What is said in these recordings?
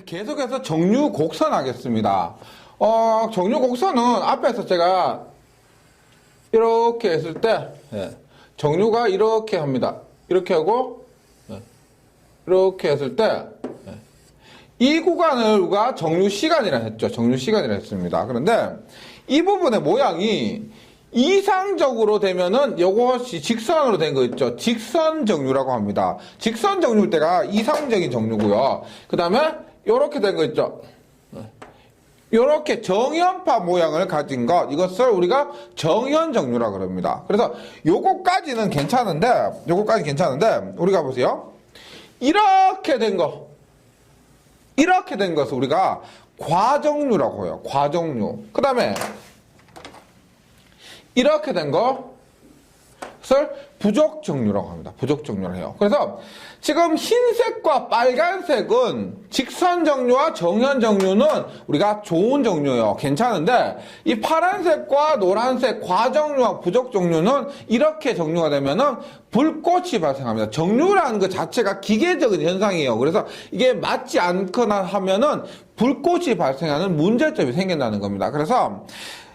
계속해서 정류 곡선 하겠습니다. 정류 곡선은 앞에서 제가 이렇게 했을 때, 정류가 이렇게 합니다. 이렇게 하고, 이렇게 했을 때, 이 구간을 우리가 정류 시간이라 했죠. 정류 시간이라 했습니다. 그런데 이 부분의 모양이 이상적으로 되면은 이것이 직선으로 된 거 있죠. 직선 정류라고 합니다. 직선 정류일 때가 이상적인 정류고요. 그 다음에 이렇게 된 거 있죠. 이렇게 정연파 모양을 가진 것, 이것을 우리가 정연 정류라고 합니다. 그래서 요거까지는 괜찮은데, 우리가 보세요. 이렇게 된 것을 우리가 과정류라고 해요. 과정류. 그 다음에 이렇게 된 것을 부족정류라고 합니다. 부족정류라고 해요. 그래서 지금 흰색과 빨간색은 직선정류와 정연정류는 우리가 좋은 정류예요. 괜찮은데 이 파란색과 노란색 과정류와 부족정류는 이렇게 정류가 되면은 불꽃이 발생합니다. 정류라는 것 자체가 기계적인 현상이에요. 그래서 이게 맞지 않거나 하면은 불꽃이 발생하는 문제점이 생긴다는 겁니다. 그래서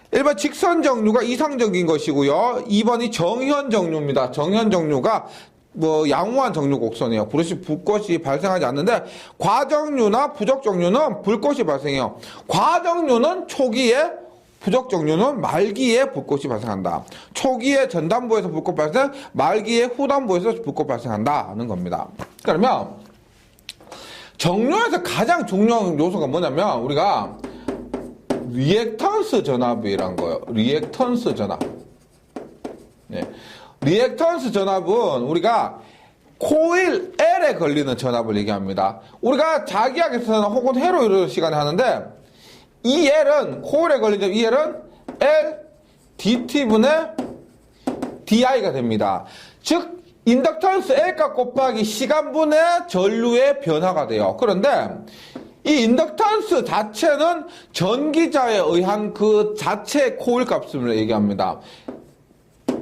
1번 직선정류가 이상적인 것이고요. 2번이 정현정류입니다. 정현정류가 양호한 정류 곡선이에요. 불꽃이 발생하지 않는데 과정류나 부족정류는 불꽃이 발생해요. 과정류는 초기에, 부족정류는 말기에 불꽃이 발생한다. 초기에 전단부에서 불꽃 발생, 말기에 후단부에서 불꽃 발생한다는 겁니다. 그러면 정류에서 가장 중요한 요소가 뭐냐면 우리가 리액턴스 전압이란 거예요. 리액턴스 전압. 리액턴스 전압은 우리가 코일 L에 걸리는 전압을 얘기합니다. 우리가 자기학에서는 혹은 회로 이루는 시간에 하는데 이 L은 코일에 걸리는 이 L은 L dt분의 di가 됩니다. 즉 인덕턴스 L값 곱하기 시간분의 전류의 변화가 돼요. 그런데 이 인덕턴스 자체는 전기자에 의한 그 자체 코일 값을 얘기합니다.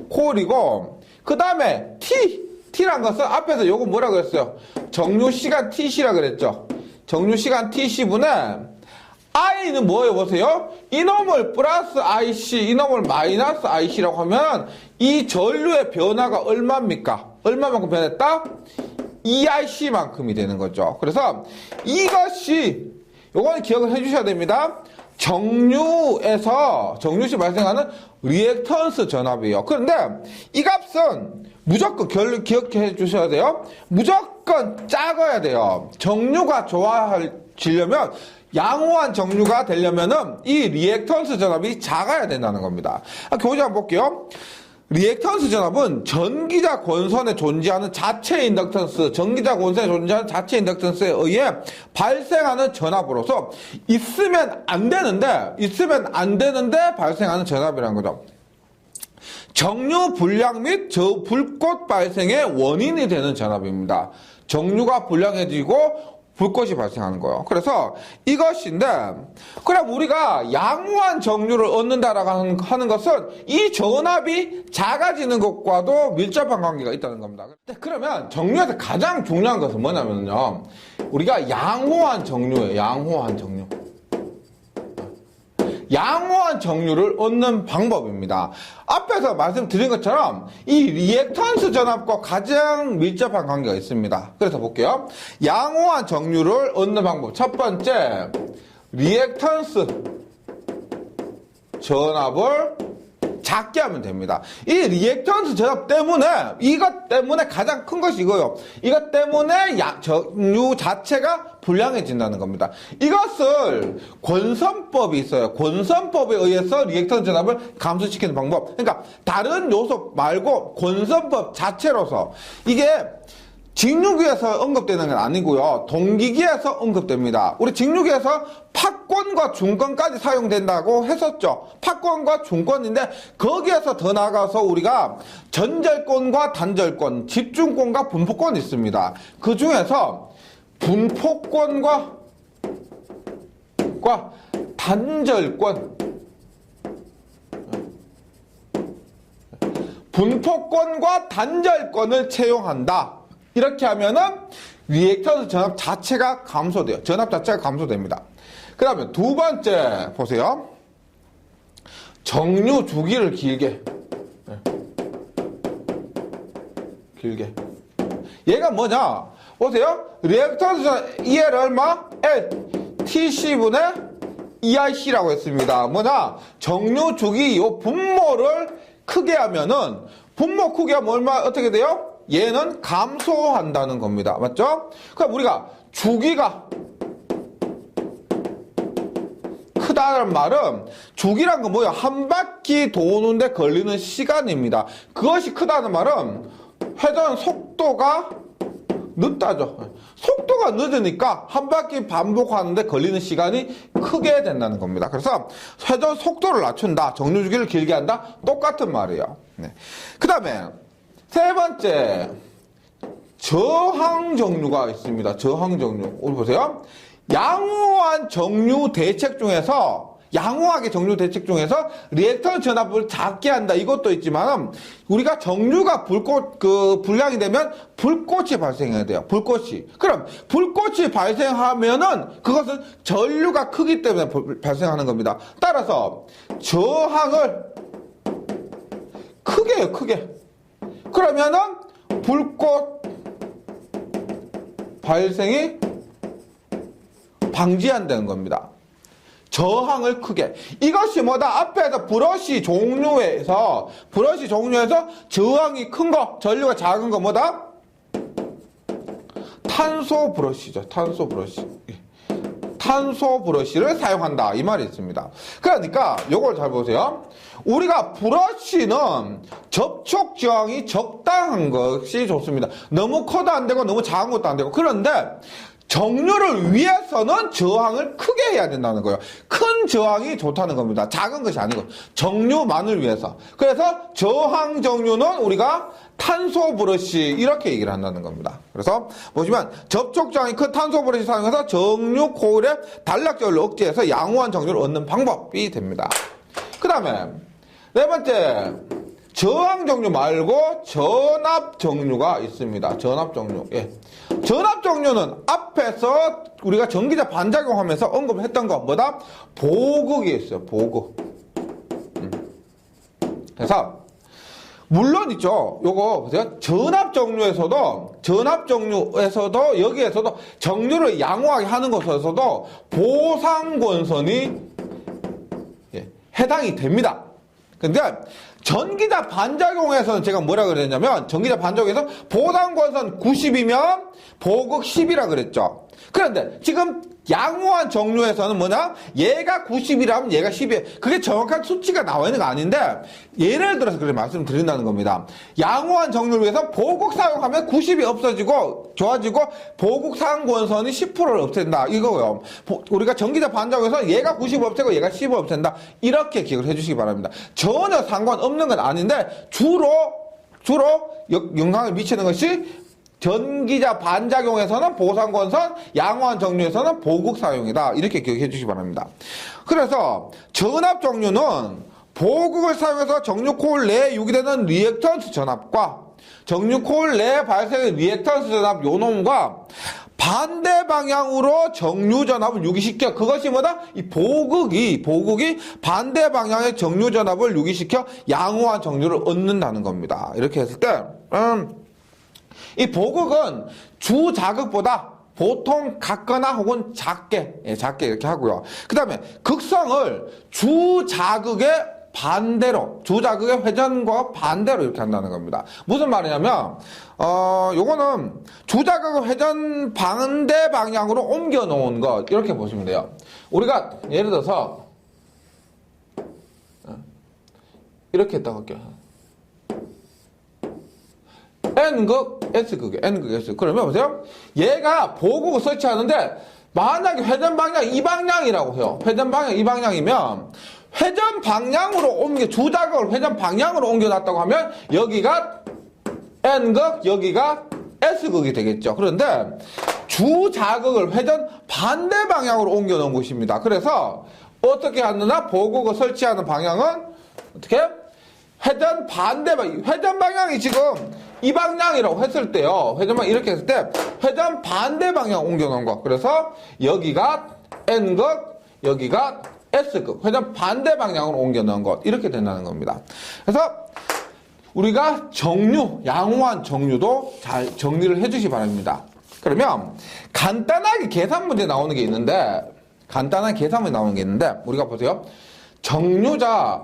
코일이고 그 다음에 T란 것은 앞에서 요거 뭐라 그랬어요? 정류시간 TC라 그랬죠. 정류시간 TC분의 I는 뭐예요? 보세요. 이놈을 플러스 IC, 이놈을 마이너스 IC라고 하면 이 전류의 변화가 얼마입니까? 얼마만큼 변했다? EIC만큼이 되는 거죠. 그래서 이것이 요거는 기억을 해주셔야 됩니다. 정류시 발생하는 리액턴스 전압이에요. 그런데 이 값은 무조건 기억해 주셔야 돼요. 무조건 작아야 돼요. 정류가 좋아지려면 양호한 정류가 되려면은 이 리액턴스 전압이 작아야 된다는 겁니다. 교재 한번 볼게요. 리액턴스 전압은 전기자 권선에 존재하는 자체 인덕턴스, 전기자 권선에 존재하는 자체 인덕턴스에 의해 발생하는 전압으로서 있으면 안 되는데 발생하는 전압이라는 거죠. 정류 불량 및 불꽃 발생의 원인이 되는 전압입니다. 정류가 불량해지고 불꽃이 발생하는 거예요. 그래서 이것인데, 그럼 우리가 양호한 정류를 얻는다라고 하는 것은 이 전압이 작아지는 것과도 밀접한 관계가 있다는 겁니다. 그러면 정류에서 가장 중요한 것은 뭐냐면요, 우리가 양호한 정류예요. 양호한 정류를 얻는 방법입니다. 앞에서 말씀드린 것처럼 이 리액턴스 전압과 가장 밀접한 관계가 있습니다. 그래서 볼게요. 양호한 정류를 얻는 방법. 첫 번째, 리액턴스 전압을 작게 하면 됩니다. 이 리액턴스 전압 때문에, 이것 때문에 가장 큰 것이 이거예요. 이것 때문에 정류 자체가 불량해진다는 겁니다. 이것을 권선법이 있어요. 권선법에 의해서 리액턴스 전압을 감소시키는 방법. 그러니까 다른 요소 말고 권선법 자체로서 이게 직류기에서 언급되는 건 아니고요. 동기기에서 언급됩니다. 우리 직류기에서 팍권과 중권까지 사용된다고 했었죠. 팍권과 중권인데 거기에서 더 나아가서 우리가 전절권과 단절권, 집중권과 분포권이 있습니다. 그 중에서 분포권과 분포권과 단절권을 채용한다. 이렇게 하면은 리액턴스 전압 자체가 감소돼요. 전압 자체가 감소됩니다. 그 다음에 두 번째 보세요. 정류 주기를 길게. 얘가 뭐냐? 보세요. 리액턴스 EL 얼마? L TC분의 EIC라고 했습니다. 뭐냐? 정류 주기 요 분모를 크게 하면은 분모 크게 하면 얼마 어떻게 돼요? 얘는 감소한다는 겁니다. 맞죠? 그럼 우리가 주기가 크다는 말은 주기란 건 뭐예요? 한 바퀴 도는데 걸리는 시간입니다. 그것이 크다는 말은 회전 속도가 늦다죠. 속도가 늦으니까 한 바퀴 반복하는데 걸리는 시간이 크게 된다는 겁니다. 그래서 회전 속도를 낮춘다, 정류 주기를 길게 한다, 똑같은 말이에요. 네. 그 다음에 세 번째, 저항 정류가 있습니다. 저항 정류. 우리 보세요. 양호한 정류 대책 중에서 양호하게 정류 대책 중에서 리액턴스 전압을 작게 한다. 이것도 있지만 우리가 정류가 불량이 되면 불꽃이 발생해야 돼요. 불꽃이. 그럼 불꽃이 발생하면은 그것은 전류가 크기 때문에 발생하는 겁니다. 따라서 저항을 크게 해요. 크게. 그러면은 불꽃 발생이 방지한다는 겁니다. 저항을 크게. 이것이 뭐다? 앞에서 브러쉬 종류에서 저항이 큰 거, 전류가 작은 거 뭐다? 탄소 브러쉬죠. 탄소 브러쉬. 탄소 브러쉬를 사용한다. 이 말이 있습니다. 그러니까 요걸 잘 보세요. 우리가 브러쉬는 접촉 저항이 적당한 것이 좋습니다. 너무 커도 안 되고 너무 작은 것도 안 되고. 그런데 정류를 위해서는 저항을 크게 해야 된다는 거예요. 큰 저항이 좋다는 겁니다. 작은 것이 아니고 정류만을 위해서. 그래서 저항 정류는 우리가 탄소 브러쉬 이렇게 얘기를 한다는 겁니다. 그래서 보시면 접촉 저항이 큰 탄소 브러쉬 사용해서 정류 코일의 단락절을 억제해서 양호한 정류를 얻는 방법이 됩니다. 그 다음에 네 번째, 저항 정류 말고 전압 정류가 있습니다. 전압 정류. 예. 전압 정류는 앞에서 우리가 전기자 반작용하면서 언급했던 거 뭐다? 보극이 있어요. 보극. 그래서 물론 있죠. 요거 보세요. 전압 정류에서도 여기에서도 정류를 양호하게 하는 것에서도 보상권선이 해당이 됩니다. 근데 전기자 반작용에서는 제가 뭐라 그랬냐면 전기자 반작용에서 보상권선 90이면 보극 10이라 그랬죠. 그런데 지금 양호한 정류에서는 뭐냐? 얘가 90이라면 얘가 10이에요. 그게 정확한 수치가 나와 있는 거 아닌데 예를 들어서 그렇게 말씀드린다는 겁니다. 양호한 정류를 위해서 보극 사용하면 90이 없어지고 좋아지고 보극 상권선이 10%를 없앤다. 이거요. 우리가 전기자 반작용에서 얘가 90을 없애고 얘가 10을 없앤다. 이렇게 기억을 해주시기 바랍니다. 전혀 상관없는 건 아닌데 주로 영향을 미치는 것이 전기자 반작용에서는 보상권선, 양호한 정류에서는 보극 사용이다. 이렇게 기억해 주시기 바랍니다. 그래서 전압 정류는 보극을 사용해서 정류 코일 내에 유기되는 리액턴스 전압과 정류 코일 내에 발생의 리액턴스 전압 요놈과 반대 방향으로 정류 전압을 유기시켜. 그것이 뭐다? 이 보극이 반대 방향의 정류 전압을 유기시켜 양호한 정류를 얻는다는 겁니다. 이렇게 했을 때 이 보극은 주 자극보다 보통 같거나 혹은 작게 이렇게 하고요. 그 다음에 극성을 주 자극의 회전과 반대로 이렇게 한다는 겁니다. 무슨 말이냐면, 요거는 주 자극을 회전 반대 방향으로 옮겨 놓은 것, 이렇게 보시면 돼요. 우리가 예를 들어서, 이렇게 했다고 할게요. N극, S극이에요. N극, S. 그러면 보세요. 얘가 보극을 설치하는데, 만약에 회전 방향 이 방향이라고 해요. 회전 방향 이 방향이면, 회전 방향으로 주자극을 회전 방향으로 옮겨놨다고 하면, 여기가 N극, 여기가 S극이 되겠죠. 그런데, 주자극을 회전 반대 방향으로 옮겨놓은 곳입니다. 그래서, 어떻게 하느냐? 보극을 설치하는 방향은, 어떻게? 회전 방향이 지금 이 방향이라고 했을 때요. 회전방 이렇게 했을 때 회전 반대 방향 옮겨놓은 거. 그래서 여기가 N극, 여기가 S극. 회전 반대 방향으로 옮겨놓은 것. 이렇게 된다는 겁니다. 그래서 우리가 정류, 양호한 정류도 잘 정리를 해주시 바랍니다. 그러면 간단하게 계산 문제 나오는 게 있는데, 간단한 계산 문제 나오는 게 있는데, 우리가 보세요. 정류자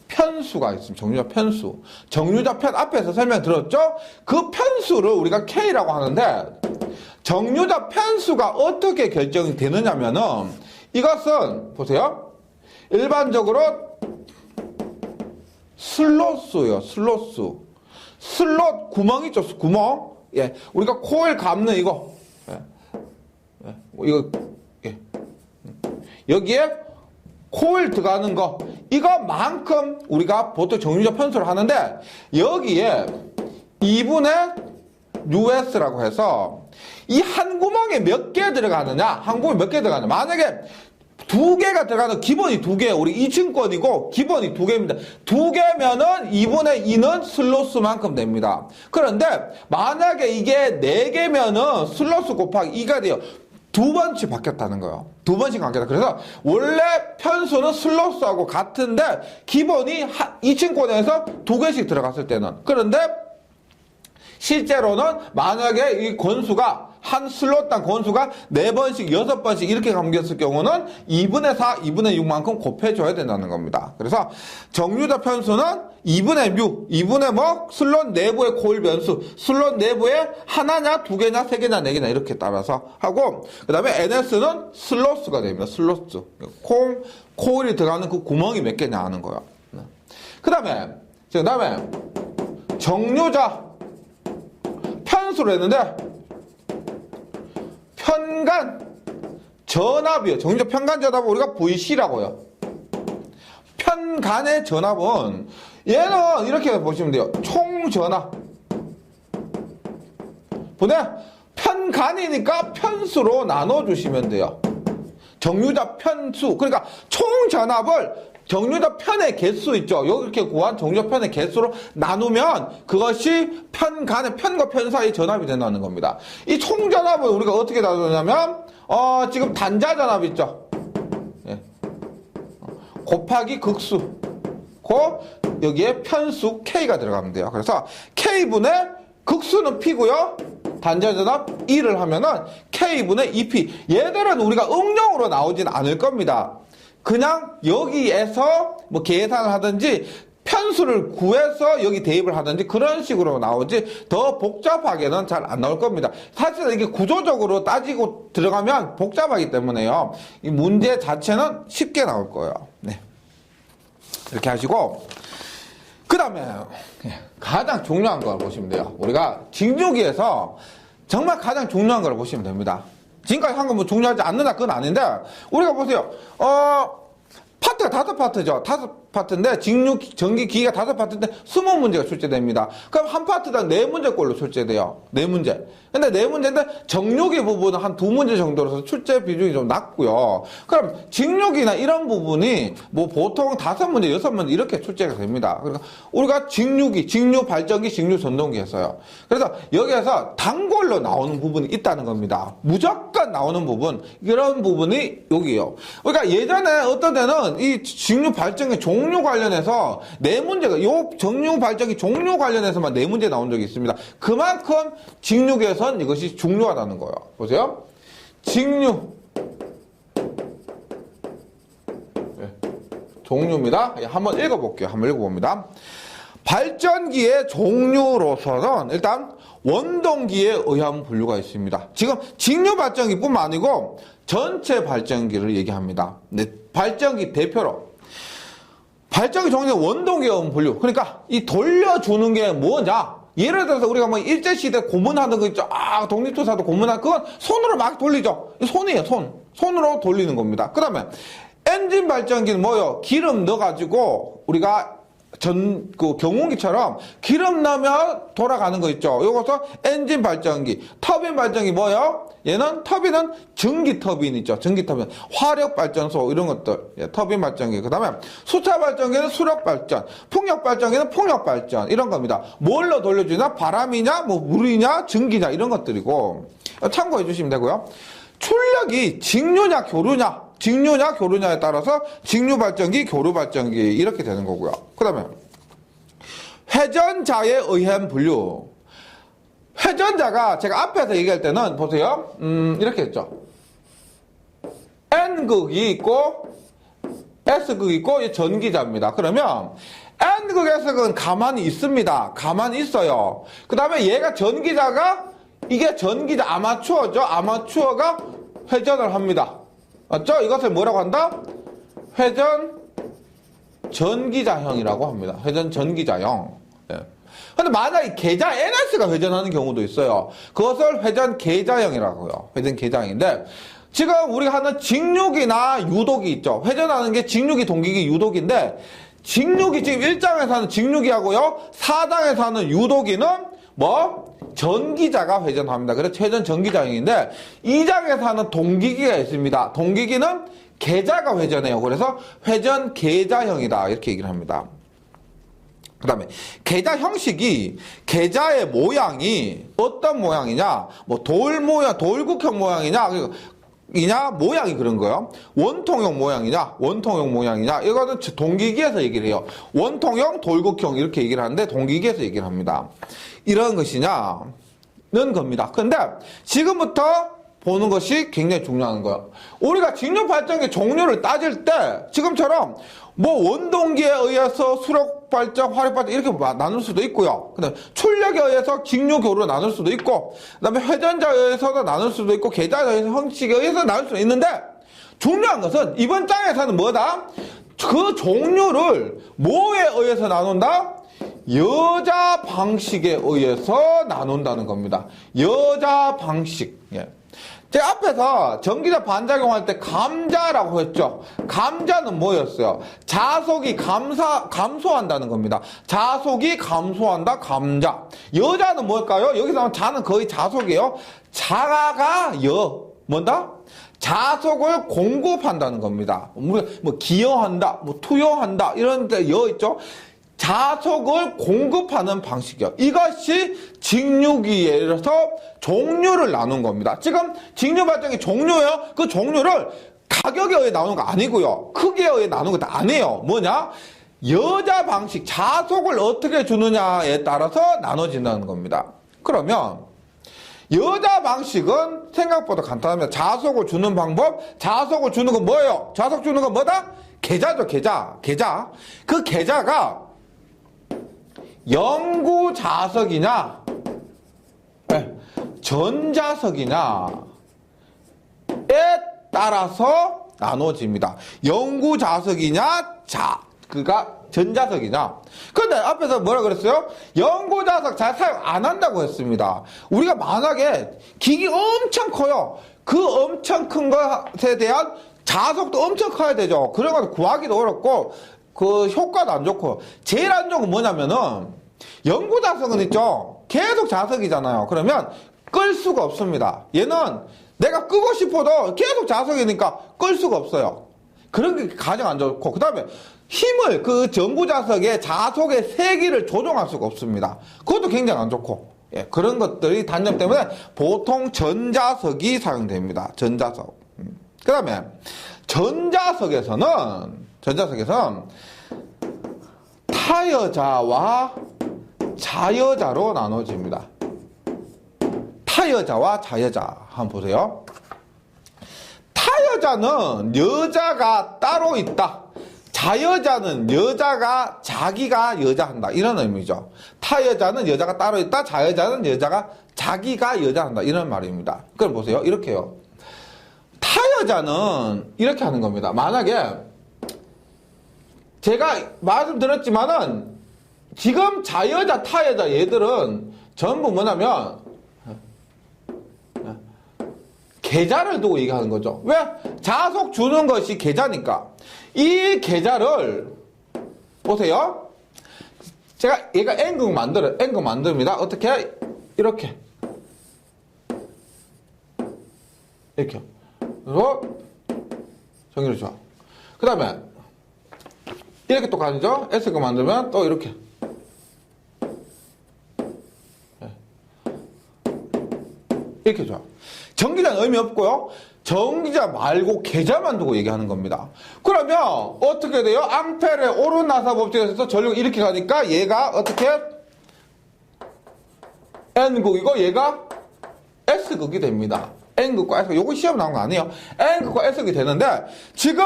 편수가 있습니다. 정류자 편수. 정류자 편 앞에서 설명 들었죠? 그 편수를 우리가 K라고 하는데, 정류자 편수가 어떻게 결정이 되느냐면은, 이것은 보세요. 일반적으로 슬롯수요, 슬롯수. 슬롯 구멍 있죠, 구멍. 예, 우리가 코일 감는 이거. 예, 예, 이거, 예. 여기에 코일 들어가는 거. 이거만큼 우리가 보통 정류자 편수를 하는데, 여기에 2분의 US라고 해서, 이 한 구멍에 몇 개 들어가느냐, 한 구멍에 몇 개 들어가느냐. 만약에 두 개가 들어가는 기본이 두 개, 우리 2층권이고 기본이 두 개입니다. 두 개면은 2분의 2는 슬로스만큼 됩니다. 그런데 만약에 이게 네 개면은 슬로스 곱하기 2가 돼요. 두 번씩 바뀌었다는 거예요. 두 번씩 바뀌었다. 그래서 원래 편수는 슬로스하고 같은데 기본이 2층권에서 두 개씩 들어갔을 때는. 그런데 실제로는 만약에 이 권수가 한 슬롯당 권수가 4번씩, 6번씩 이렇게 감겼을 경우는 2분의 4, 2분의 6만큼 곱해줘야 된다는 겁니다. 그래서 정류자 편수는 2분의 6, 2분의 뭐 슬롯 내부의 코일 변수, 슬롯 내부에 하나냐, 두 개냐, 세 개냐, 네 개냐 이렇게 따라서 하고, 그 다음에 NS는 슬로스가 됩니다. 슬로스. 코일이 들어가는 그 구멍이 몇 개냐 하는 거예요. 그 다음에 정류자 편수를 했는데, 편간 전압이요. 정류자 편간 전압은 우리가 VC라고요. 편간의 전압은 얘는 이렇게 보시면 돼요. 총 전압. 보내 편간이니까 편수로 나눠주시면 돼요. 정류자 편수. 그러니까 총 전압을 정류자 편의 개수 있죠. 이렇게 구한 정류자 편의 개수로 나누면 그것이 편간의 편과 편 사이 전압이 된다는 겁니다. 이 총전압을 우리가 어떻게 나누냐면 지금 단자 전압 있죠. 예. 곱하기 극수. 여기에 편수 K가 들어가면 돼요. 그래서 K분의 극수는 P고요. 단자 전압 1을 하면은 K분의 2P. 얘들은 우리가 응용으로 나오진 않을 겁니다. 그냥 여기에서 뭐 계산을 하든지 편수를 구해서 여기 대입을 하든지 그런 식으로 나오지 더 복잡하게는 잘 안 나올 겁니다. 사실 이게 구조적으로 따지고 들어가면 복잡하기 때문에요. 이 문제 자체는 쉽게 나올 거예요. 네. 이렇게 하시고, 그 다음에 가장 중요한 걸 보시면 돼요. 우리가 직류기에서 정말 가장 중요한 걸 보시면 됩니다. 지금까지 한 건 뭐 중요하지 않는다 그건 아닌데, 우리가 보세요. 파트가 5파트죠. 5파트인데 전기 기기가 5파트인데 20문제가 출제됩니다. 그럼 한 파트당 4문제꼴로 출제돼요. 4문제. 근데 4문제인데 정류기 부분은 한 2문제 정도로서 출제 비중이 좀 낮고요. 그럼 직류기나 이런 부분이 뭐 보통 5문제, 6문제 이렇게 출제가 됩니다. 그러니까 우리가 직류기, 직류 발전기, 직류 전동기 했어요. 그래서 여기에서 단골로 나오는 부분이 있다는 겁니다. 무조건 나오는 부분, 이런 부분이 여기요. 그러니까 예전에 어떤 데는 이 직류 발전기 종류 관련해서 4문제가, 요 정류 발전기 종류 관련해서만 4문제 나온 적이 있습니다. 그만큼 직류기에선 이것이 중요하다는 거예요. 보세요. 직류. 네. 종류입니다. 한번 읽어볼게요. 한번 읽어봅니다. 발전기의 종류로서는 일단 원동기에 의한 분류가 있습니다. 지금 직류 발전기뿐만 아니고 전체 발전기를 얘기합니다. 네, 발전기 대표로 발전기 종류의 원동기에 의한 분류. 그러니까 이 돌려주는 게 뭐냐? 예를 들어서 우리가 뭐 일제시대 고문하는 거 있죠. 독립투사도 고문하는 그건 손으로 막 돌리죠. 손이에요, 손. 손으로 돌리는 겁니다. 그 다음에 엔진 발전기는 뭐요? 기름 넣어가지고 우리가 그 경운기처럼 기름 나면 돌아가는 거 있죠. 요것서 엔진 발전기, 터빈 발전기 뭐예요? 얘는 터빈은 전기 터빈이죠. 전기 터빈, 화력 발전소 이런 것들, 예, 터빈 발전기. 그다음에 수차 발전기는 수력 발전, 풍력 발전기는 풍력 발전 이런 겁니다. 뭘로 돌려주냐? 바람이냐, 뭐 물이냐, 전기냐 이런 것들이고 참고해 주시면 되고요. 출력이 직류냐, 교류냐? 직류냐 교류냐에 따라서 직류 발전기, 교류 발전기 이렇게 되는 거고요. 그 다음에 회전자에 의한 분류. 회전자가 제가 앞에서 얘기할 때는 보세요. 이렇게 했죠. N극이 있고 S극이 있고 전기자입니다. 그러면 N극, S극은 가만히 있습니다. 가만히 있어요. 그 다음에 얘가 전기자가 이게 전기자 아마추어죠. 아마추어가 회전을 합니다. 맞죠? 이것을 뭐라고 한다? 회전 전기자형이라고 합니다. 회전 전기자형. 예. 근데 만약에 계자 NS가 회전하는 경우도 있어요. 그것을 회전 계자형이라고요. 회전 계자형인데 지금 우리가 하는 직육이나 유독이 있죠. 회전하는 게 직육이, 동기기, 유독인데 직육이 지금 1장에서 하는 직육이하고요. 4장에서 하는 유독이는 뭐? 전기자가 회전합니다. 그래서 회전 전기자형인데 2장에서 하는 동기기가 있습니다. 동기기는 계자가 회전해요. 그래서 회전 계자형이다. 이렇게 얘기를 합니다. 그 다음에 계자 형식이 계자의 모양이 어떤 모양이냐? 뭐 돌 모양, 돌국형 모양이냐? 모양이 그런 거예요. 원통형 모양이냐, 원통형 모양이냐, 이거는 동기기에서 얘기를 해요. 원통형, 돌국형 이렇게 얘기를 하는데 동기기에서 얘기를 합니다. 이런 것이냐는 겁니다. 근데 지금부터 보는 것이 굉장히 중요한 거예요. 우리가 직류 발전기 종류를 따질 때 지금처럼 뭐 원동기에 의해서 수력 발전, 화력 발전 이렇게 나눌 수도 있고요. 그다음에 출력에 의해서 직류 교류로 나눌 수도 있고, 그다음에 회전자에 의해서도 나눌 수도 있고, 계자에 의해서 형식에 의해서 나눌 수도 있는데 중요한 것은 이번 장에서는 뭐다? 그 종류를 뭐에 의해서 나눈다? 여자 방식에 의해서 나눈다는 겁니다. 여자 방식. 예. 제가 앞에서 전기자 반작용할 때 감자라고 했죠. 감자는 뭐였어요? 자속이 감소한다는 겁니다. 자속이 감소한다, 감자. 여자는 뭘까요? 여기서 하면 자는 거의 자속이에요. 자가 뭔다? 자속을 공급한다는 겁니다. 뭐 기여한다, 뭐 투여한다 이런 데 있죠. 자속을 공급하는 방식이요. 이것이 직류기에서 종류를 나눈 겁니다. 지금 직류 발전기 종류예요. 그 종류를 가격에 의해 나누는 거 아니고요. 크기에 의해 나누는 것도 아니에요. 뭐냐? 여자 방식, 자속을 어떻게 주느냐에 따라서 나눠진다는 겁니다. 그러면 여자 방식은 생각보다 간단합니다. 자속을 주는 방법, 자속을 주는 건 뭐예요? 자속 주는 건 뭐다? 계자죠, 계자. 그 계자가 영구자석이냐 전자석이냐에 따라서 나눠집니다. 영구자석이냐 그가 전자석이냐. 근데 앞에서 뭐라 그랬어요? 영구자석 잘 사용 안 한다고 했습니다. 우리가 만약에 기기 엄청 커요. 그 엄청 큰 것에 대한 자석도 엄청 커야 되죠. 그런 거 구하기도 어렵고 그 효과도 안 좋고 제일 안 좋은 건 뭐냐면은 영구자석은 있죠. 계속 자석이잖아요. 그러면 끌 수가 없습니다. 얘는 내가 끄고 싶어도 계속 자석이니까 끌 수가 없어요. 그런 게 가장 안 좋고, 그 다음에 힘을 그 전구자석의 자속의 세기를 조정할 수가 없습니다. 그것도 굉장히 안 좋고, 예, 그런 것들이 단점 때문에 보통 전자석이 사용됩니다. 전자석. 그 다음에 전자석에서는 타여자와 자여자로 나눠집니다. 타여자와 자여자 한번 보세요. 타여자는 여자가 따로 있다. 자여자는 여자가 자기가 여자한다. 이런 의미죠. 타여자는 여자가 따로 있다. 자여자는 여자가 자기가 여자한다. 이런 말입니다. 그걸 보세요. 이렇게요. 타여자는 이렇게 하는 겁니다. 만약에 제가 말씀드렸지만은 지금 자여자, 타여자 얘들은 전부 뭐냐면 계자를 두고 얘기하는 거죠. 왜? 자속 주는 것이 계자니까. 이 계자를 보세요. 제가 얘가 N극 만듭니다. 어떻게? 이렇게. 이렇게. 그리고 전기를 줘. 그 다음에 이렇게 또 가죠. S극 만들면 또 이렇게. 이렇게 줘. 전기자는 의미 없고요. 전기자 말고 계좌만 두고 얘기하는 겁니다. 그러면 어떻게 돼요? 앙펠의 오른 나사 법칙에서 전류가 이렇게 가니까 얘가 어떻게? N극이고 얘가 S극이 됩니다. N극과 S극. 요거 시험 나온 거 아니에요. N극과 S극이 되는데 지금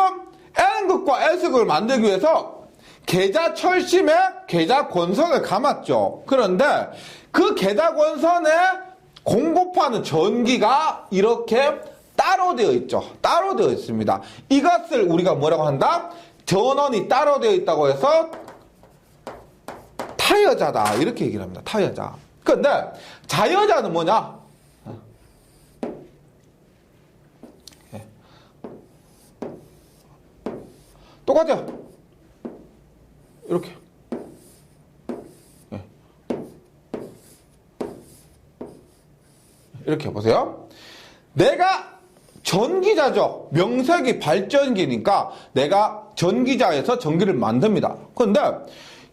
N극과 S극을 만들기 위해서 계좌 철심에 계좌 권선을 감았죠. 그런데 그 계좌 권선에 공급하는 전기가 이렇게 따로 되어 있죠. 따로 되어 있습니다. 이것을 우리가 뭐라고 한다? 전원이 따로 되어 있다고 해서 타여자다. 이렇게 얘기를 합니다. 타여자. 그런데 자여자는 뭐냐? 똑같아요. 이렇게. 이렇게 보세요. 내가 전기자죠. 명색이 발전기니까 내가 전기자에서 전기를 만듭니다. 그런데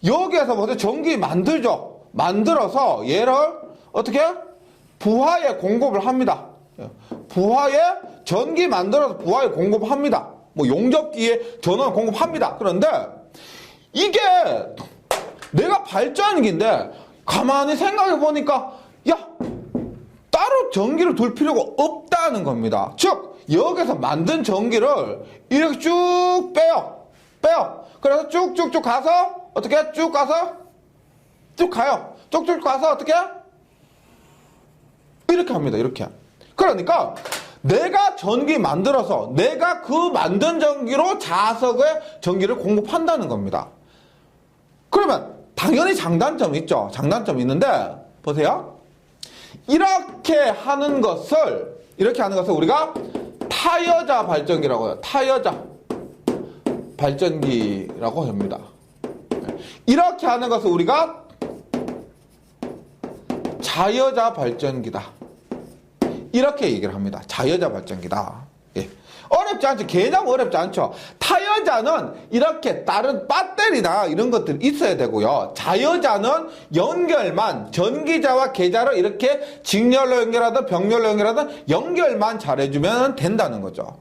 여기에서 보세요. 전기 만들죠. 만들어서 얘를 어떻게? 부하에 공급을 합니다. 부하에 전기 만들어서 부하에 공급합니다. 뭐 용접기에 전원을 공급합니다. 그런데 이게 내가 발전기인데 가만히 생각해 보니까 야 따로 전기를 둘 필요가 없다는 겁니다. 즉 여기서 만든 전기를 이렇게 쭉 빼요. 그래서 쭉쭉쭉 가서 어떻게? 쭉 가서 쭉 가요. 쭉쭉 가서 어떻게? 이렇게 합니다. 이렇게. 그러니까 내가 전기 만들어서 내가 그 만든 전기로 자석에 전기를 공급한다는 겁니다. 그러면 당연히 장단점이 있죠. 장단점이 있는데 보세요. 이렇게 하는 것을 우리가 타여자 발전기라고 해요. 타여자 발전기라고 합니다. 이렇게 하는 것을 우리가 자여자 발전기다. 이렇게 얘기를 합니다. 자여자 발전기다. 예. 어렵지 않죠. 개념 어렵지 않죠. 타여자는 이렇게 다른 배터리나 이런 것들이 있어야 되고요. 자여자는 연결만, 전기자와 계자를 이렇게 직렬로 연결하든 병렬로 연결하든 연결만 잘해주면 된다는 거죠.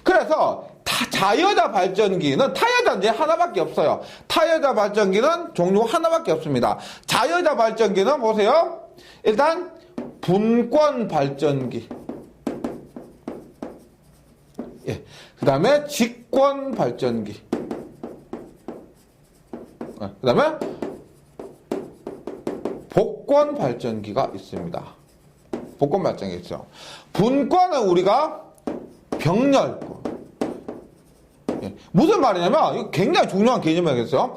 그래서 자여자 발전기는 타여자는 이제 하나밖에 없어요. 타여자 발전기는 종류가 하나밖에 없습니다. 자여자 발전기는 보세요. 일단 분권 발전기. 예. 그 다음에 직권 발전기. 그 다음에 복권 발전기가 있습니다. 복권 발전기 있죠. 분권은 우리가 병렬권. 예. 무슨 말이냐면, 이거 굉장히 중요한 개념이겠어요.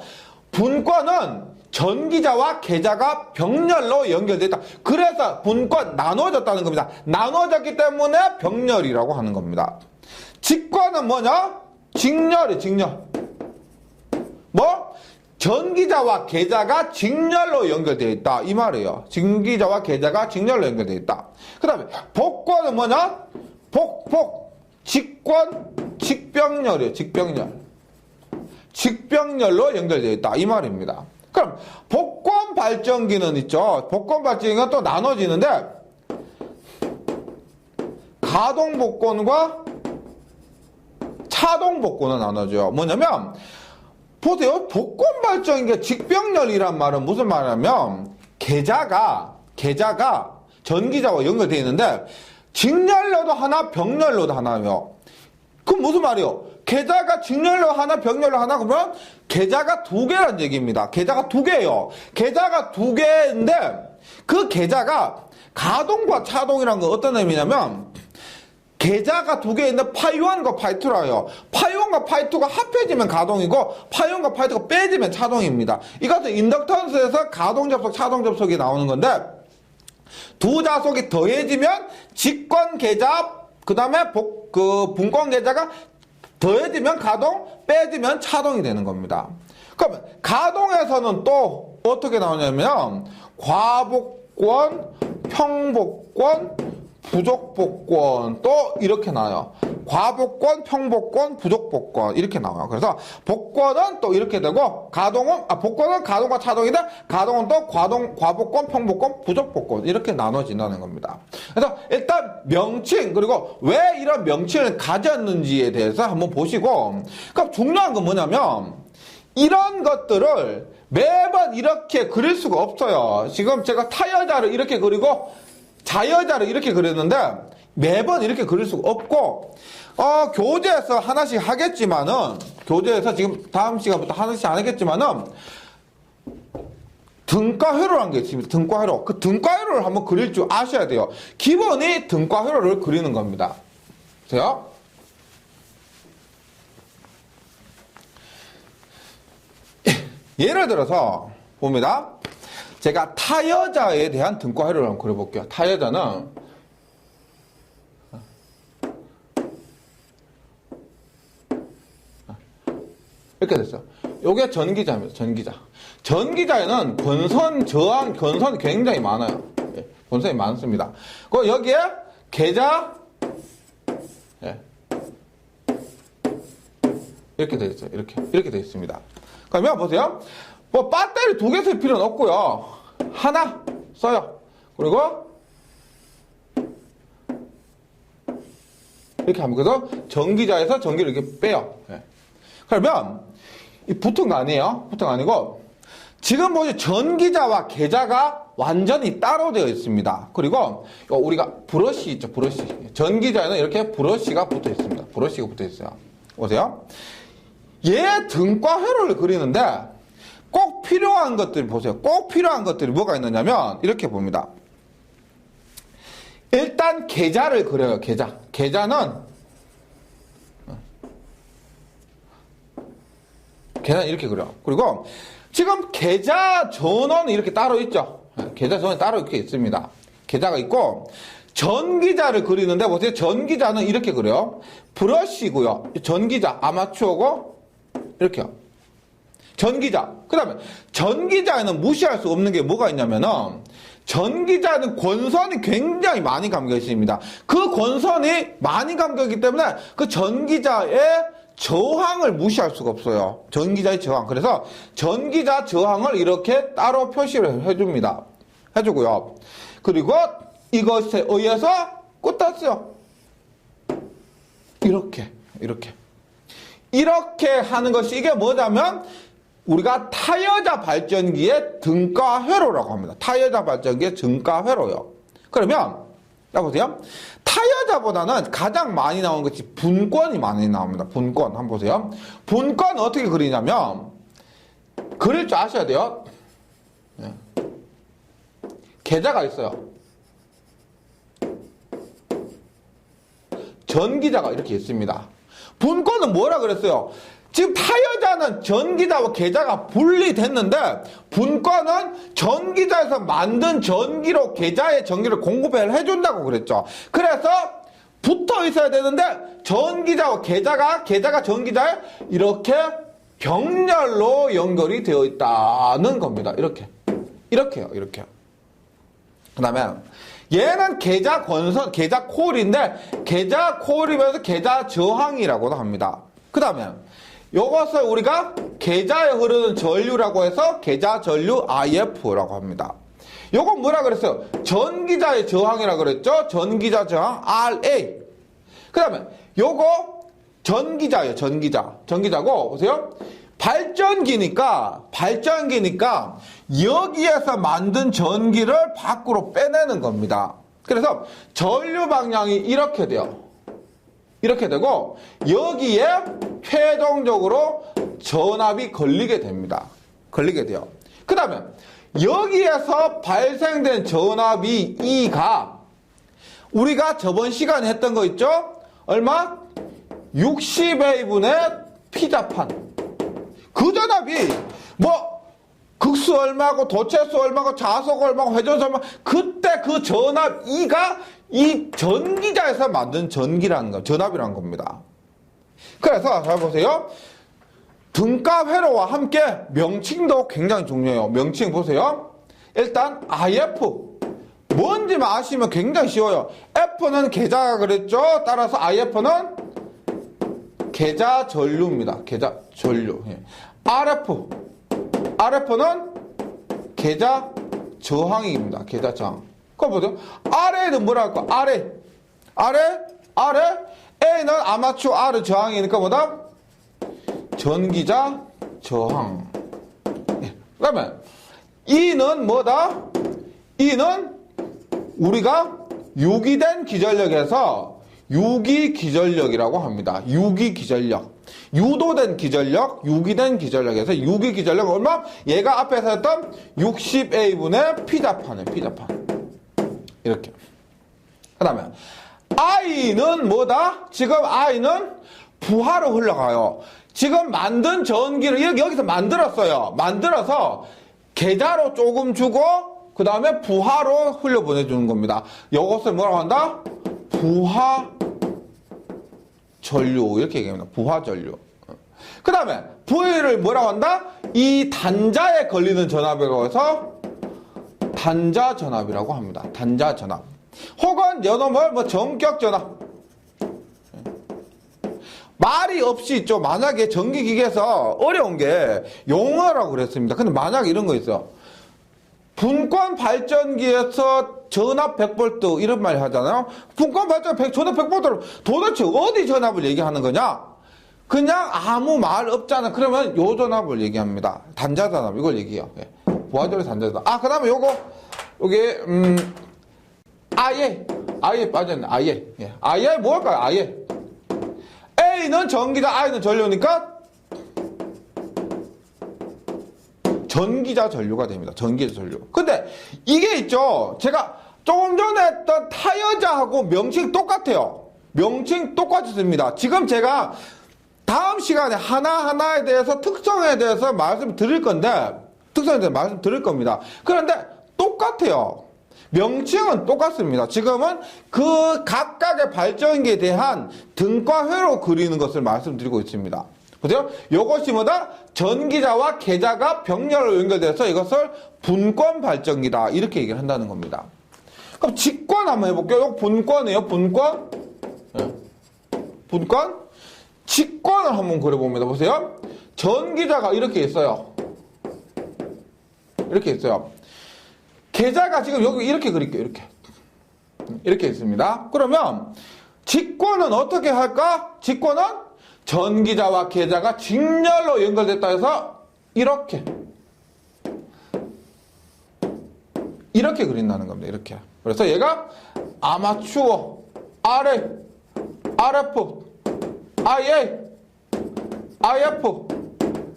분권은 전기자와 계자가 병렬로 연결되어 있다. 그래서 분권 나눠졌다는 겁니다. 나눠졌기 때문에 병렬이라고 하는 겁니다. 직권은 뭐냐? 직렬이 직렬. 뭐? 전기자와 계자가 직렬로 연결되어 있다. 이 말이에요. 전기자와 계자가 직렬로 연결되어 있다. 그 다음에 복권은 뭐냐? 직권, 직병렬이에요. 직병렬. 직병렬로 연결되어 있다. 이 말입니다. 그럼 복권 발전기는 있죠. 복권 발전기가 또 나눠지는데 가동 복권과 차동 복권은 나눠져요. 뭐냐면 보세요. 복권 발전기가 직병렬이란 말은 무슨 말이냐면 계자가 전기자와 연결되어 있는데 직렬로도 하나 병렬로도 하나요. 그럼 무슨 말이요? 계자가 직렬로 하나 병렬로 하나 그러면 계자가 두 개란 얘기입니다. 계자가 두 개예요. 계자가 두 개인데 그 계자가 가동과 차동이란 건 어떤 의미냐면 계자가 두 개인데 파이1과 파이2라요. 파이1과 파이2가 합해지면 가동이고 파이1과 파이2가 빼지면 차동입니다. 이것은 인덕턴스에서 가동 접속, 차동 접속이 나오는 건데 두 자속이 더해지면 직권 계자 그 다음에 분권 계자가 더해지면 가동, 빼지면 차동이 되는 겁니다. 그러면 가동에서는 또 어떻게 나오냐면 과복권, 평복권, 부족복권 또 이렇게 나와요. 과복권, 평복권, 부족복권 이렇게 나와요. 그래서 복권은 또 이렇게 되고 복권은 가동과 차동인데 가동은 또 과복권, 평복권, 부족복권 이렇게 나눠진다는 겁니다. 그래서 일단 명칭 그리고 왜 이런 명칭을 가졌는지에 대해서 한번 보시고 그럼 중요한 건 뭐냐면 이런 것들을 매번 이렇게 그릴 수가 없어요. 지금 제가 타여자를 이렇게 그리고 자여자를 이렇게 그렸는데 매번 이렇게 그릴 수가 없고 교재에서 하나씩 하겠지만은 교재에서 지금 다음 시간부터 하나씩 안 하겠지만은 등가회로라는 게 있습니다. 등가회로. 그 등가회로를 한번 그릴 줄 아셔야 돼요. 기본이 등가회로를 그리는 겁니다. 보세요. 예를 들어서 봅니다. 제가 타여자에 대한 등가회로를 한번 그려볼게요. 타여자는 이렇게 됐어요. 요게 전기자입니다. 전기자. 전기자에는 권선, 저항, 견선이 굉장히 많아요. 예, 권선이 많습니다. 그리고 여기에 계자, 예, 이렇게 되어 있어요. 이렇게 되어 있습니다. 그러면 보세요. 뭐 배터리 2개 쓸 필요는 없고요. 하나 써요. 그리고 이렇게 하면 그래서 전기자에서 전기를 이렇게 빼요. 예. 그러면 이 붙은 거 아니에요? 붙은 거 아니고 지금 보시 전기자와 계자가 완전히 따로 되어 있습니다. 그리고 우리가 브러쉬 있죠, 브러쉬. 전기자에는 이렇게 브러쉬가 붙어 있습니다. 브러쉬가 붙어 있어요. 보세요. 얘 등과 회로를 그리는데 꼭 필요한 것들이 보세요. 꼭 필요한 것들이 뭐가 있느냐면 이렇게 봅니다. 일단 계자를 그려요. 계자는 이렇게 그려. 그리고 지금 계자 전원이 이렇게 따로 있죠. 계자 전원이 따로 이렇게 있습니다. 계자가 있고 전기자를 그리는데 보세요. 전기자는 이렇게 그려요. 브러쉬고요. 전기자 아마추어고 이렇게요. 전기자. 그 다음에 전기자에는 무시할 수 없는 게 뭐가 있냐면은 전기자는 권선이 굉장히 많이 감겨 있습니다. 그 권선이 많이 감겨 있기 때문에 그 전기자의 저항을 무시할 수가 없어요. 전기자의 저항. 그래서 전기자 저항을 이렇게 따로 표시를 해줍니다. 해주고요. 그리고 이것에 의해서 꽂았어요. 이렇게 하는 것이 이게 뭐냐면 우리가 타여자 발전기의 등가회로라고 합니다. 타여자 발전기의 등가회로요. 그러면 자 보세요. 타여자보다는 가장 많이 나오는 것이 분권이 많이 나옵니다. 분권 한번 보세요. 분권은 어떻게 그리냐면 그릴 줄 아셔야 돼요. 계자가 있어요. 전기자가 이렇게 있습니다. 분권은 뭐라 그랬어요? 지금 타여자는 전기자와 계자가 분리됐는데 분권은 전기자에서 만든 전기로 계자의 전기를 공급을 해준다고 그랬죠. 그래서 붙어 있어야 되는데 전기자와 계자가 전기자에 이렇게 병렬로 연결이 되어 있다는 겁니다. 이렇게요. 그 다음에 얘는 계자 권선, 계자 콜인데 계자 콜이면서 계자 저항이라고도 합니다. 그 다음에 요것을 우리가 계자에 흐르는 전류라고 해서 계자 전류 IF라고 합니다. 요건 뭐라 그랬어요? 전기자의 저항이라 그랬죠? 전기자 저항 RA. 그 다음에 요거 전기자예요. 전기자고 보세요. 발전기니까 여기에서 만든 전기를 밖으로 빼내는 겁니다. 그래서 전류 방향이 이렇게 돼요. 이렇게 되고 여기에 최종적으로 전압이 걸리게 됩니다. 걸리게 돼요. 그 다음에 여기에서 발생된 전압이 E가 우리가 저번 시간에 했던 거 있죠? 얼마? 60A분의 P자판. 그 전압이 뭐 극수 얼마고 도체수 얼마고 자속 얼마고 회전수 얼마고 그때 그 전압 E가 이 전기자에서 만든 전기라는 거, 전압이라는 겁니다. 그래서 잘 보세요. 등가 회로와 함께 명칭도 굉장히 중요해요. 명칭 보세요. 일단 IF. 뭔지만 아시면 굉장히 쉬워요. F는 계좌가 그랬죠. 따라서 IF는 계좌 전류입니다. 계좌 전류. RF는 계좌 저항입니다. 계좌 저항. 그거 보세요. RA는 뭐라 할까? RA. A는 아마추어 R 저항이니까 뭐다? 전기자 저항. 그 다음에 E는 뭐다? E는 우리가 유기된 기전력에서 유기기전력이라고 합니다. 유기기전력. 유도된 기전력, 유기된 기전력에서 유기기전력 얼마? 얘가 앞에서 했던 60A분의 P자판이에요. P자판. 이렇게. 그 다음에 I는 뭐다? 지금 I는 부하로 흘러가요. 지금 만든 전기를 여기서 만들었어요. 만들어서 계좌로 조금 주고 그 다음에 부하로 흘려보내주는 겁니다. 이것을 뭐라고 한다? 부하 전류 이렇게 얘기합니다. 부하 전류. 그 다음에 V를 뭐라고 한다? 이 단자에 걸리는 전압이라고 해서 단자 전압이라고 합니다. 단자 전압. 혹은 여러분 뭐 전격 전압. 말이 없이 있죠. 만약에 전기기계에서 어려운 게 용어라고 그랬습니다. 근데 만약에 이런 거 있어요. 분권 발전기에서 전압 100V 이런 말 하잖아요. 분권 발전 전압 100V로 도대체 어디 전압을 얘기하는 거냐? 그냥 아무 말 없잖아. 그러면 요 전압을 얘기합니다. 단자 전압 이걸 얘기해요. 부하전의 단자 전압. 그 다음에 요게 아예 빠졌네. 아예 뭘까요? 아예. A는 전기자, I는 전류니까 전기자 전류가 됩니다. 전기자 전류. 근데 이게 있죠. 제가 조금 전에 했던 타여자하고 명칭 똑같아요. 명칭 똑같이 씁니다. 지금 제가 다음 시간에 하나하나에 대해서 특성에 대해서 말씀드릴 건데, 특성에 대해서 말씀드릴 겁니다. 그런데 똑같아요. 명칭은 똑같습니다. 지금은 그 각각의 발전기에 대한 등가회로 그리는 것을 말씀드리고 있습니다. 보세요. 이것이 뭐다? 전기자와 계자가 병렬로 연결돼서 이것을 분권 발전기다. 이렇게 얘기를 한다는 겁니다. 그럼 직권 한번 해볼게요. 이거 분권이에요. 분권. 분권. 직권을 한번 그려봅니다. 보세요. 전기자가 이렇게 있어요. 이렇게 있어요. 계자가 지금 여기 이렇게 그릴게요. 이렇게 있습니다. 그러면 직권은 어떻게 할까? 직권은 전기자와 계자가 직렬로 연결됐다 해서 이렇게 그린다는 겁니다. 이렇게. 그래서 얘가 아마추어 RA, RF, IA, IF,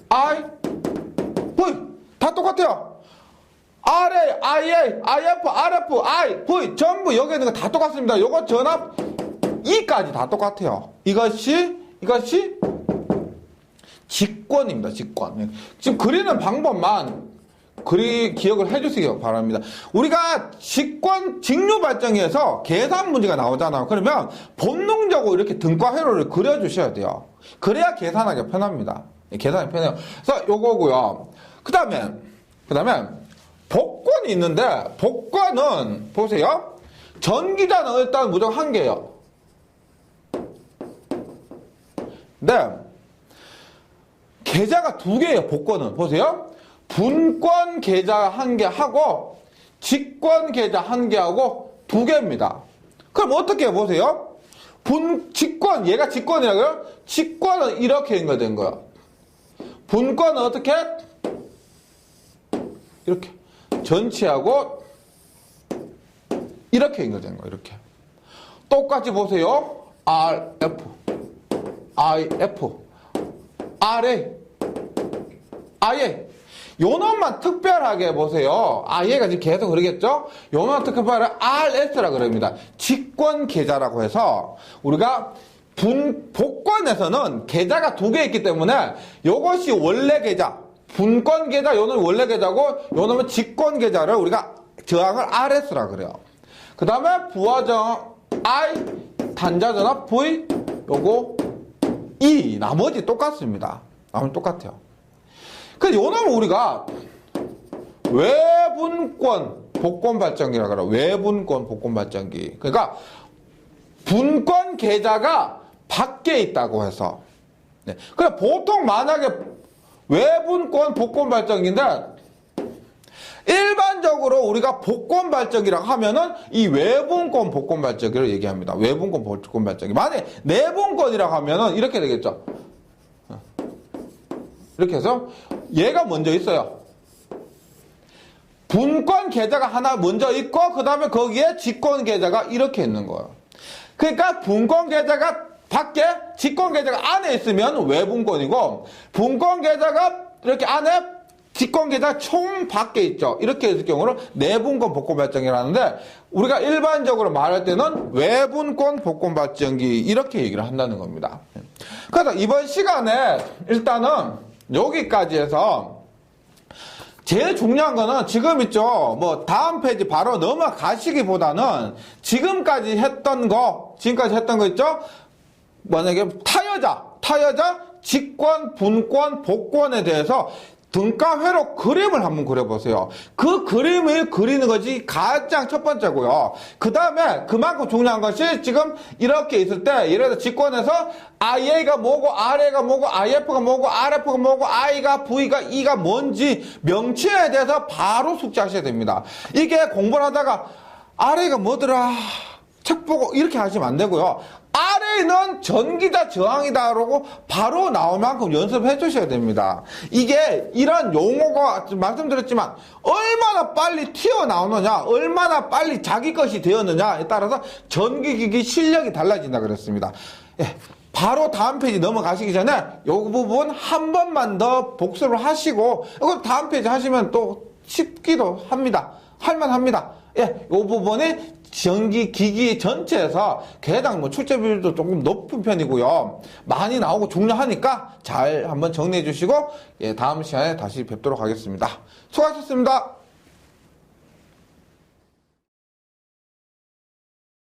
I, V 다 똑같아요. RA, IA, IF, RF, I, V 전부 여기 있는 거 다 똑같습니다. 요거 전압 E까지 다 똑같아요. 이것이 직권입니다. 직권. 지금 그리는 방법만 기억을 해주시기 바랍니다. 우리가 직류 발전기에서 계산 문제가 나오잖아요. 그러면 본능적으로 이렇게 등가 회로를 그려주셔야 돼요. 그래야 계산하기 편합니다. 계산이 편해요. 그래서 요거고요. 그 다음에 복권이 있는데, 복권은 보세요. 전기자는 일단 무조건 한 개예요. 네. 계좌가 두 개예요. 복권은. 보세요. 분권 계좌 한 개 하고 직권 계좌 한 개 하고 두 개입니다. 그럼 어떻게 해요? 보세요. 직권, 얘가 직권이라고요? 직권은 이렇게 연결된 거예요. 분권은 어떻게? 이렇게. 전체하고 이렇게 연결된 거예요. 이렇게. 똑같이 보세요. RF, IF, RA, IA. 요 놈만 특별하게 보세요. IA가 지금 계속 그러겠죠? 요 놈만 특별하게 RS라 그럽니다. 직권 계좌라고 해서 우리가 복권에서는 계좌가 두 개 있기 때문에 요것이 원래 계좌, 분권 계좌, 요놈이 원래 계좌고 요놈은 직권 계좌를 우리가 저항을 RS라 그래요. 그 다음에 부하저항 I, 단자전압 V, 요거 E, 나머지 똑같습니다. 아무 똑같아요. 그래서 요놈을 우리가 외분권 복권 발전기라 그래요. 외분권 복권 발전기. 그러니까 분권 계좌가 밖에 있다고 해서. 네. 그래 보통 만약에 외분권 복권 발전기인데 일반적으로 우리가 복권 발전기라고 하면은 이 외분권 복권 발전기를 얘기합니다. 외분권 복권 발전기. 만약에 내분권이라고 하면은 이렇게 되겠죠. 이렇게 해서 얘가 먼저 있어요. 분권 계좌가 하나 먼저 있고 그 다음에 거기에 직권 계좌가 이렇게 있는 거예요. 그러니까 분권 계좌가 밖에 직권 계좌가 안에 있으면 외분권이고 분권 계좌가 이렇게 안에 직권 계좌 총 밖에 있죠. 이렇게 있을 경우는 내분권 복권 발전기라는데 우리가 일반적으로 말할 때는 외분권 복권 발전기 이렇게 얘기를 한다는 겁니다. 그래서 이번 시간에 일단은 여기까지 해서 제일 중요한 거는 지금 있죠. 뭐 다음 페이지 바로 넘어가시기보다는 지금까지 했던 거 있죠. 만약에 타여자, 직권, 분권, 복권에 대해서 등가회로 그림을 한번 그려보세요. 그 그림을 그리는 것이 가장 첫 번째고요. 그 다음에 그만큼 중요한 것이 지금 이렇게 있을 때 예를 들어 직권에서 IA가 뭐고 RA가 뭐고 IF가 뭐고 RF가 뭐고 I가 V가 E가 뭔지 명칭에 대해서 바로 숙지하셔야 됩니다. 이게 공부를 하다가 RA가 뭐더라 책 보고 이렇게 하시면 안 되고요. RA는 전기다 저항이다라고 바로 나올 만큼 연습해 주셔야 됩니다. 이게 이런 용어가 말씀드렸지만 얼마나 빨리 튀어나오느냐 얼마나 빨리 자기 것이 되었느냐에 따라서 전기기기 실력이 달라진다 그랬습니다. 예, 바로 다음 페이지 넘어가시기 전에 이 부분 한 번만 더 복습을 하시고 이거 다음 페이지 하시면 또 쉽기도 합니다. 할만합니다. 예, 이 부분이 전기기기 전체에서 개당 뭐 출제 비율도 조금 높은 편이고요. 많이 나오고 중요하니까 잘 한번 정리해 주시고 예, 다음 시간에 다시 뵙도록 하겠습니다. 수고하셨습니다.